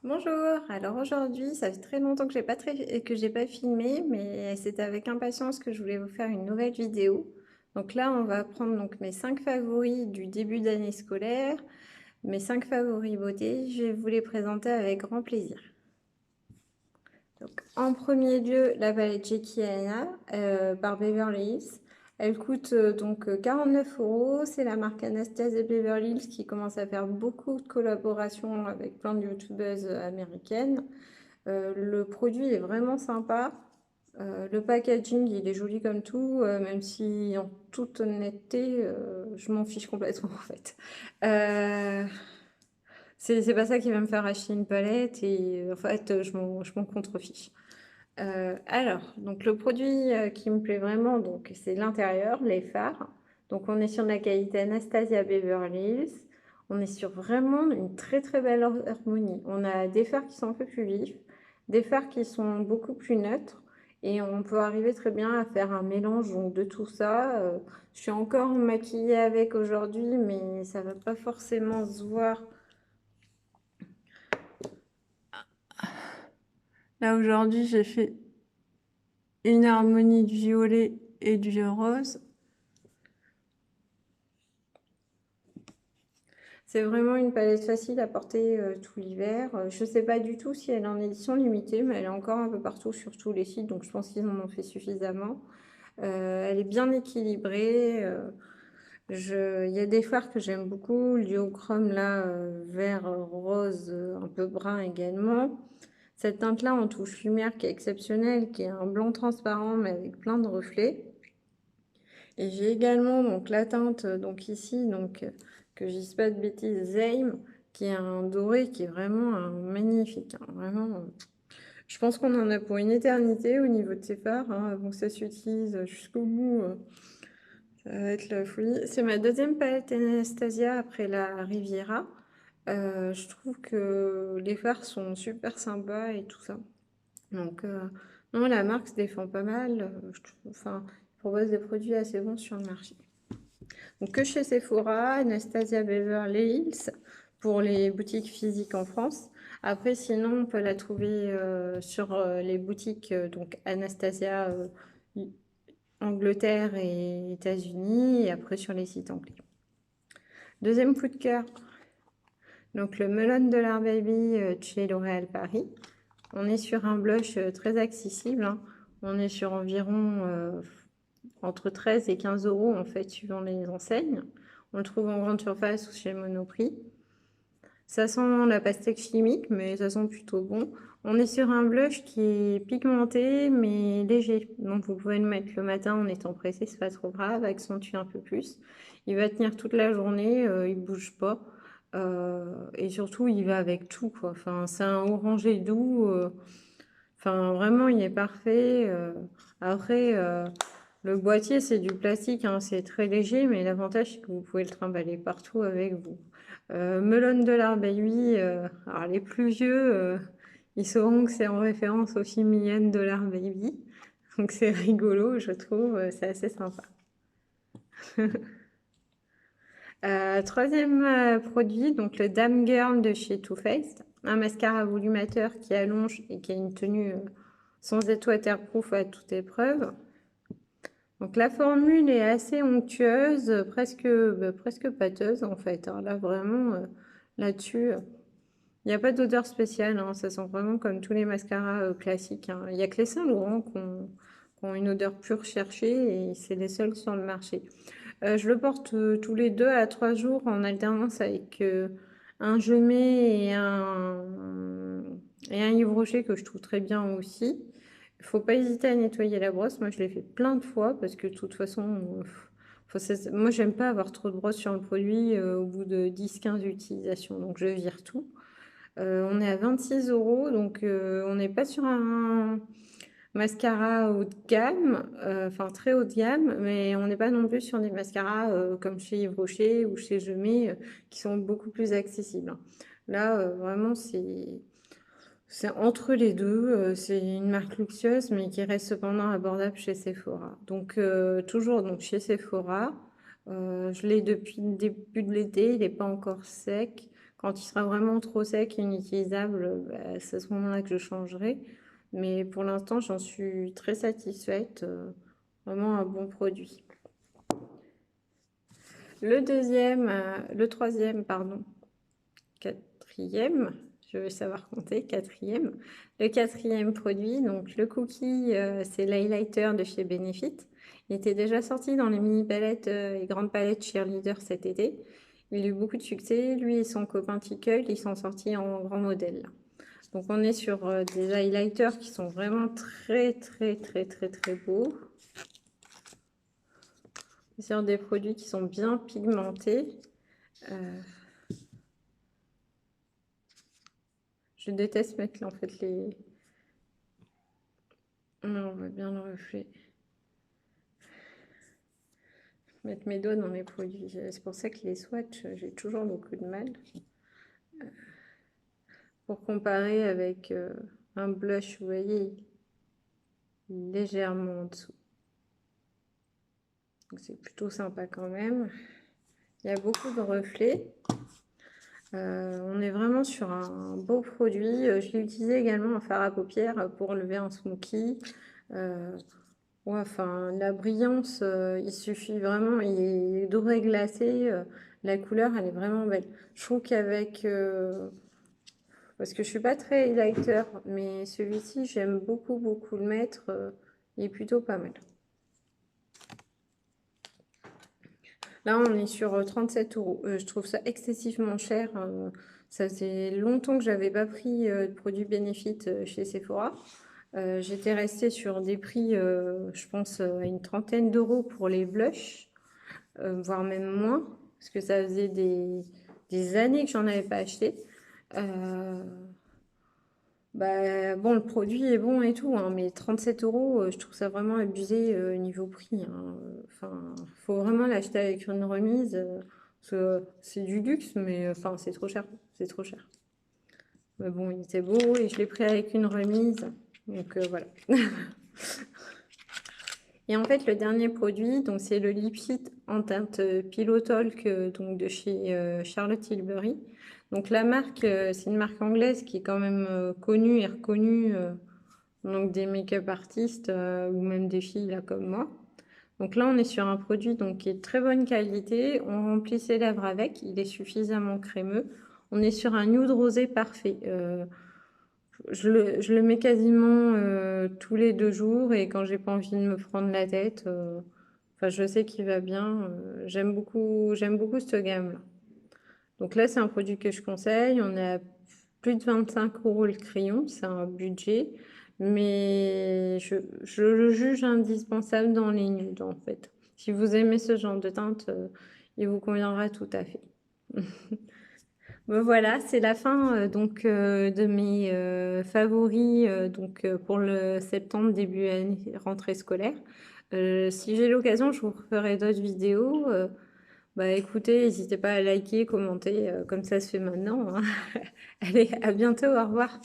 Bonjour, alors aujourd'hui, ça fait très longtemps que j'ai pas filmé, mais c'est avec impatience que je voulais vous faire une nouvelle vidéo. Donc là, on va prendre donc mes 5 favoris du début d'année scolaire, mes 5 favoris beauté. Je vais vous les présenter avec grand plaisir. Donc, en premier lieu, la palette Jackie Aina par Beverly Hills. Elle coûte donc 49 euros. C'est la marque Anastasia Beverly Hills qui commence à faire beaucoup de collaborations avec plein de youtubeuses américaines. Le produit est vraiment sympa. Le packaging, il est joli comme tout, même si en toute honnêteté, je m'en fiche complètement en fait. Euh, c'est pas ça qui va me faire acheter une palette et en fait, je m'en contrefiche. Donc le produit qui me plaît vraiment, donc c'est l'intérieur, les fards. Donc on est sur de la qualité Anastasia Beverly Hills. On est sur vraiment une très très belle harmonie. On a des fards qui sont un peu plus vifs, des fards qui sont beaucoup plus neutres. Et on peut arriver très bien à faire un mélange donc, de tout ça. Je suis encore maquillée avec aujourd'hui, mais ça va pas forcément se voir. Là aujourd'hui, j'ai fait une harmonie du violet et du rose. C'est vraiment une palette facile à porter tout l'hiver. Je ne sais pas du tout si elle est en édition limitée, mais elle est encore un peu partout sur tous les sites, donc je pense qu'ils en ont fait suffisamment. Elle est bien équilibrée. Il y a des fards que j'aime beaucoup, le duochrome là, vert, rose, un peu brun également. Cette teinte-là en touche lumière qui est exceptionnelle, qui est un blanc transparent mais avec plein de reflets. Et j'ai également donc la teinte donc ici donc que je dise pas de bêtises Zame qui est un doré qui est vraiment un magnifique hein, vraiment je pense qu'on en a pour une éternité au niveau de ces fards hein, avant que ça s'utilise jusqu'au bout ça va être la folie. C'est ma deuxième palette Anastasia après la Riviera. Je trouve que les fards sont super sympas et tout ça. Donc, non, la marque se défend pas mal. Je trouve, enfin, ils proposent des produits assez bons sur le marché. Donc, que chez Sephora, Anastasia Beverly Hills pour les boutiques physiques en France. Après, sinon, on peut la trouver sur les boutiques donc Anastasia Angleterre et États-Unis et après sur les sites anglais. Deuxième coup de cœur, donc le Melon de l'Art Baby de chez L'Oréal Paris. On est sur un blush très accessible, hein. On est sur environ entre 13 et 15 euros en fait, suivant les enseignes. On le trouve en grande surface ou chez Monoprix. Ça sent la pastèque chimique, mais ça sent plutôt bon. On est sur un blush qui est pigmenté, mais léger. Donc vous pouvez le mettre le matin en étant pressé, c'est pas trop grave, accentuer un peu plus. Il va tenir toute la journée, il bouge pas. Et surtout, il va avec tout, quoi. Enfin, c'est un orangé doux. Enfin, vraiment, il est parfait. Après, le boîtier, c'est du plastique, hein, c'est très léger, mais l'avantage, c'est que vous pouvez le trimballer partout avec vous. Melon de l'Art Baby, alors les plus vieux, ils sauront que c'est en référence aux filles mignonnes de l'Art Baby. Donc c'est rigolo, je trouve, c'est assez sympa. Troisième produit, donc le Dame Girl de chez Too Faced, un mascara volumateur qui allonge et qui a une tenue sans être waterproof à toute épreuve. Donc la formule est assez onctueuse, presque pâteuse en fait, hein. Là vraiment, là-dessus, il n'y a pas d'odeur spéciale, hein. Ça sent vraiment comme tous les mascaras classiques, hein. Il n'y a que les Saint-Laurent qui ont une odeur plus recherchée et c'est les seuls sur le marché. Je le porte tous les 2 à 3 jours en alternance avec un Gemay et un Yves Rocher que je trouve très bien aussi. Il faut pas hésiter à nettoyer la brosse. Moi, je l'ai fait plein de fois parce que de toute façon, moi, j'aime pas avoir trop de brosse sur le produit au bout de 10 15 utilisations. Donc, je vire tout. On est à 26 euros. Donc, on n'est pas sur un mascara haut de gamme, enfin très haut de gamme, mais on n'est pas non plus sur des mascaras comme chez Yves Rocher ou chez Gemay qui sont beaucoup plus accessibles, hein. Là, vraiment, c'est entre les deux. C'est une marque luxueuse, mais qui reste cependant abordable chez Sephora. Donc, toujours donc, chez Sephora. Je l'ai depuis le début de l'été, il n'est pas encore sec. Quand il sera vraiment trop sec et inutilisable, bah, c'est à ce moment-là que je changerai. Mais pour l'instant, j'en suis très satisfaite. Vraiment un bon produit. Le troisième, pardon, quatrième, je vais savoir compter, quatrième. Le quatrième produit, donc le cookie, c'est l'highlighter de chez Benefit. Il était déjà sorti dans les mini palettes et grandes palettes Cheerleader cet été. Il a eu beaucoup de succès. Lui et son copain Tickle, ils sont sortis en grand modèle. Donc on est sur des highlighters qui sont vraiment très très très très très beaux. Sur des produits qui sont bien pigmentés. Je déteste mettre en fait les... On voit bien le reflet. Mettre mes doigts dans les produits. C'est pour ça que les swatchs, j'ai toujours beaucoup de mal. Pour comparer avec un blush, vous voyez, légèrement en dessous. Donc c'est plutôt sympa quand même. Il y a beaucoup de reflets. On est vraiment sur un beau produit. Je l'ai utilisé également en fard à paupières pour lever un smoky. Ouais, enfin, la brillance, il suffit vraiment, il est doré glacé, la couleur, elle est vraiment belle. Je trouve qu'avec, parce que je suis pas très highlighter, mais celui-ci, j'aime beaucoup, beaucoup le mettre, il est plutôt pas mal. Là, on est sur 37 €. Je trouve ça excessivement cher. Ça faisait longtemps que j'avais pas pris de produits Benefit chez Sephora. J'étais restée sur des prix, je pense, à une trentaine d'euros pour les blushs, voire même moins, parce que ça faisait des années que j'en avais pas acheté. Bah, bon, le produit est bon et tout, hein, mais 37 €, je trouve ça vraiment abusé niveau prix, hein. Enfin, faut vraiment l'acheter avec une remise, parce que c'est du luxe, mais enfin, c'est trop cher, c'est trop cher. Mais bon, il était beau et je l'ai pris avec une remise, donc voilà. Et en fait, le dernier produit, donc c'est le Lip Sheet en teinte Pillow Talk, donc de chez Charlotte Tilbury. Donc la marque, c'est une marque anglaise qui est quand même connue et reconnue, donc des make-up artistes ou même des filles là comme moi. Donc là, on est sur un produit donc qui est de très bonne qualité. On remplit ses lèvres avec, il est suffisamment crémeux. On est sur un nude rosé parfait. Je le mets quasiment tous les 2 jours et quand j'ai pas envie de me prendre la tête, enfin je sais qu'il va bien. J'aime beaucoup cette gamme-là. Donc là, c'est un produit que je conseille. On est à plus de 25 € le crayon, c'est un budget, mais je le juge indispensable dans les nudes en fait. Si vous aimez ce genre de teinte, il vous conviendra tout à fait. Ben voilà, c'est la fin donc de mes favoris donc pour le septembre début année, rentrée scolaire. Si j'ai l'occasion, je vous referai d'autres vidéos. Bah écoutez, n'hésitez pas à liker, commenter comme ça se fait maintenant, hein. Allez, à bientôt, au revoir.